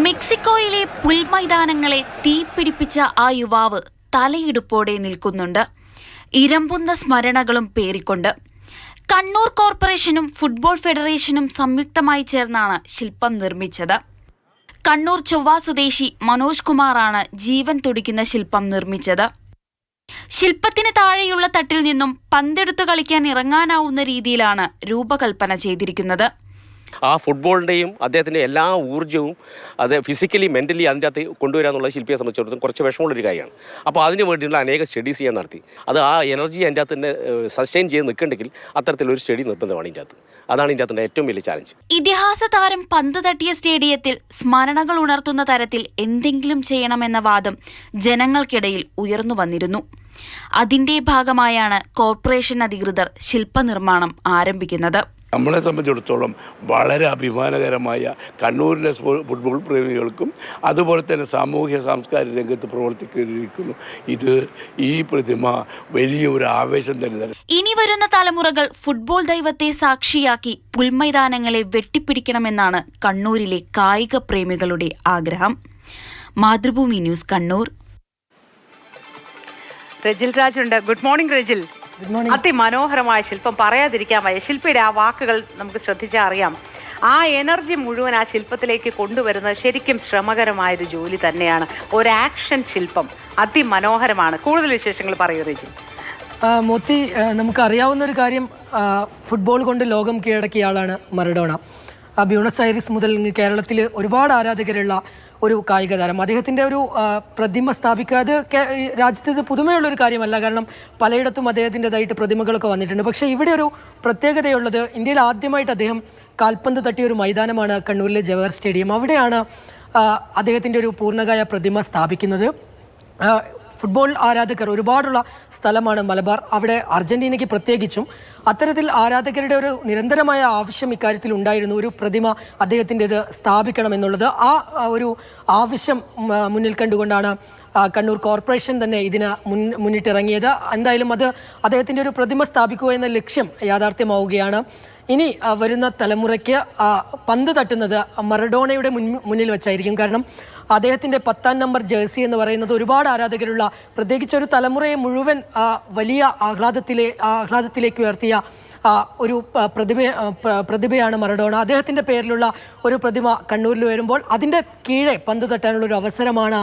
മെക്സിക്കോയിലെ പുൽമൈതാനങ്ങളെ തീപിടിപ്പിച്ച ആ യുവാവ് തലയിടുപ്പോടെ നിൽക്കുന്നുണ്ട്. ഇരമ്പുന്ന സ്മരണകളും പേറിക്കൊണ്ട്. കണ്ണൂർ കോർപ്പറേഷനും ഫുട്ബോൾ ഫെഡറേഷനും സംയുക്തമായി ചേർന്നാണ് ശില്പം നിർമ്മിച്ചത്. കണ്ണൂർ ചൊവ്വ സ്വദേശി മനോജ് കുമാറാണ് ജീവൻ തുടിക്കുന്ന ശില്പം നിർമ്മിച്ചത്. ശില്പത്തിന് താഴെയുള്ള തട്ടിൽ നിന്നും പന്തെടുത്തു കളിക്കാൻ ഇറങ്ങാനാവുന്ന രീതിയിലാണ് രൂപകൽപ്പന ചെയ്തിരിക്കുന്നത്. ആ ഫുട്ബോളിൻ്റെയും അദ്ദേഹത്തിൻ്റെ എല്ലാ ഊർജ്ജവും അത് ഫിസിക്കലി മെൻ്റലി അതിൻ്റെ അകത്ത് കൊണ്ടുവരിക എന്നുള്ള ശില്പിയെ സംബന്ധിച്ചിടത്തോളം കുറച്ച് വിഷമമുള്ളൊരു കാര്യമാണ്. അപ്പോൾ അതിന് വേണ്ടിയുള്ള അനേക സ്റ്റഡീസ് ചെയ്യാൻ നടത്തി. അത് ആ എനർജി അതിൻ്റെ അകത്ത് തന്നെ സസ്റ്റെയിൻ ചെയ്ത് നിൽക്കുന്നുണ്ടെങ്കിൽ അത്തരത്തിലൊരു സ്റ്റഡി നിർബന്ധമാണ് ഇതിൻ്റെ അകത്ത്. അതാണ് ഇതിൻ്റെ അകത്തിൻ്റെ ഏറ്റവും വലിയ ചാലഞ്ച്. ഇതിഹാസ താരം പന്ത് തട്ടിയ സ്റ്റേഡിയത്തിൽ സ്മരണകൾ ഉണർത്തുന്ന തരത്തിൽ എന്തെങ്കിലും ചെയ്യണമെന്ന വാദം ജനങ്ങൾക്കിടയിൽ ഉയർന്നു വന്നിരുന്നു. അതിന്റെ ഭാഗമായാണ് കോർപ്പറേഷൻ അധികൃതർ ശില്പനിർമ്മാണം ആരംഭിക്കുന്നത്. നമ്മളെ സംബന്ധിച്ചിടത്തോളം വളരെ അഭിമാനകരമായ കണ്ണൂരിലെ ഫുട്ബോൾ പ്രേമികൾക്കും അതുപോലെ തന്നെ സാമൂഹ്യ സാംസ്കാരിക രംഗത്ത് പ്രവർത്തിക്കുന്നു. ഈ പ്രതിമ വലിയൊരു ആവേശം തന്നെ. ഇനി വരുന്ന തലമുറകൾ ഫുട്ബോൾ ദൈവത്തെ സാക്ഷിയാക്കി പുൽമൈതാനങ്ങളെ വെട്ടിപ്പിടിക്കണമെന്നാണ് കണ്ണൂരിലെ കായിക പ്രേമികളുടെ ആഗ്രഹം. മാതൃഭൂമി ന്യൂസ്, കണ്ണൂർ. രജിൽ രാജുണ്ട്. Good morning Rajil. അതിമനോഹരമായ ശില്പം, പറയാതിരിക്കാൻ വയ്യ. ശില്പിയുടെ ആ വാക്കുകൾ നമുക്ക് ശ്രദ്ധിച്ചാൽ അറിയാം. ആ എനർജി മുഴുവൻ ആ ശില്പത്തിലേക്ക് കൊണ്ടുവരുന്നത് ശരിക്കും ശ്രമകരമായൊരു ജോലി തന്നെയാണ്. ഒരു ആക്ഷൻ ശില്പം അതിമനോഹരമാണ്. കൂടുതൽ വിശേഷങ്ങൾ പറയൂ രജിൽ. മോത്തി, നമുക്കറിയാവുന്ന ഒരു കാര്യം, ഫുട്ബോൾ കൊണ്ട് ലോകം കീഴടക്കിയ ആളാണ് മറഡോണ. ബ്യൂണസ് ഐറിസ് മുതൽ കേരളത്തിൽ ഒരുപാട് ആരാധകരുള്ള ഒരു കായിക താരം. അദ്ദേഹത്തിൻ്റെ ഒരു പ്രതിമ സ്ഥാപിക്കുക അത് രാജ്യത്ത് ഇത് പുതുമയുള്ളൊരു കാര്യമല്ല. കാരണം പലയിടത്തും അദ്ദേഹത്തിൻ്റെതായിട്ട് പ്രതിമകളൊക്കെ വന്നിട്ടുണ്ട്. പക്ഷേ ഇവിടെ ഒരു പ്രത്യേകതയുള്ളത്, ഇന്ത്യയിൽ ആദ്യമായിട്ട് അദ്ദേഹം കാൽപന്ത് തട്ടിയ ഒരു മൈതാനമാണ് കണ്ണൂരിലെ ജവഹർ സ്റ്റേഡിയം. അവിടെയാണ് അദ്ദേഹത്തിൻ്റെ ഒരു പൂർണ്ണകായ പ്രതിമ സ്ഥാപിക്കുന്നത്. ഫുട്ബോൾ ആരാധകർ ഒരുപാടുള്ള സ്ഥലമാണ് മലബാർ. അവിടെ അർജന്റീനയ്ക്ക് പ്രത്യേകിച്ചും അത്തരത്തിൽ ആരാധകരുടെ ഒരു നിരന്തരമായ ആവശ്യം ഇക്കാര്യത്തിൽ ഉണ്ടായിരുന്നു. ഒരു പ്രതിമ അദ്ദേഹത്തിൻ്റെത് സ്ഥാപിക്കണമെന്നുള്ളത്. ആ ഒരു ആവശ്യം മുന്നിൽ കണ്ടുകൊണ്ടാണ് കണ്ണൂർ കോർപ്പറേഷൻ തന്നെ ഇതിന് മുന്നിട്ടിറങ്ങിയത്. എന്തായാലും അത് അദ്ദേഹത്തിൻ്റെ ഒരു പ്രതിമ സ്ഥാപിക്കുക എന്ന ലക്ഷ്യം യാഥാർത്ഥ്യമാവുകയാണ്. ഇനി വരുന്ന തലമുറയ്ക്ക് പന്ത് തട്ടുന്നത് മറഡോണയുടെ മുന്നിൽ വെച്ചായിരിക്കും. കാരണം അദ്ദേഹത്തിൻ്റെ 10ാം നമ്പർ ജേഴ്സി എന്ന് പറയുന്നത് ഒരുപാട് ആരാധകരുള്ള, പ്രത്യേകിച്ച് ഒരു തലമുറയെ മുഴുവൻ വലിയ ആഹ്ലാദത്തിലേക്ക് ഉയർത്തിയ ഒരു പ്രതിഭയാണ് മറഡോണ. അദ്ദേഹത്തിൻ്റെ പേരിലുള്ള ഒരു പ്രതിമ കണ്ണൂരിൽ വരുമ്പോൾ അതിൻ്റെ കീഴെ പന്ത് തട്ടാനുള്ളൊരു അവസരമാണ്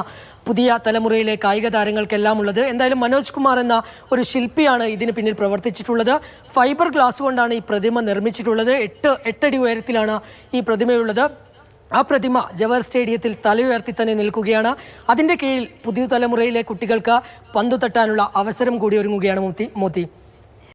പുതിയ തലമുറയിലെ കായിക താരങ്ങൾക്കെല്ലാം ഉള്ളത്. എന്തായാലും മനോജ് കുമാർ എന്ന ഒരു ശില്പിയാണ് ഇതിന് പിന്നിൽ പ്രവർത്തിച്ചിട്ടുള്ളത്. ഫൈബർ ഗ്ലാസ് കൊണ്ടാണ് ഈ പ്രതിമ നിർമ്മിച്ചിട്ടുള്ളത്. 8 അടി ഉയരത്തിലാണ് ഈ പ്രതിമയുള്ളത്. ആ പ്രതിമ ജവഹർ സ്റ്റേഡിയത്തിൽ തലയുയർത്തി തന്നെ നിൽക്കുകയാണ്. അതിൻ്റെ കീഴിൽ പുതിയ തലമുറയിലെ കുട്ടികൾക്ക് പന്തു തട്ടാനുള്ള അവസരം കൂടി ഒരുങ്ങുകയാണ് മോത്തി.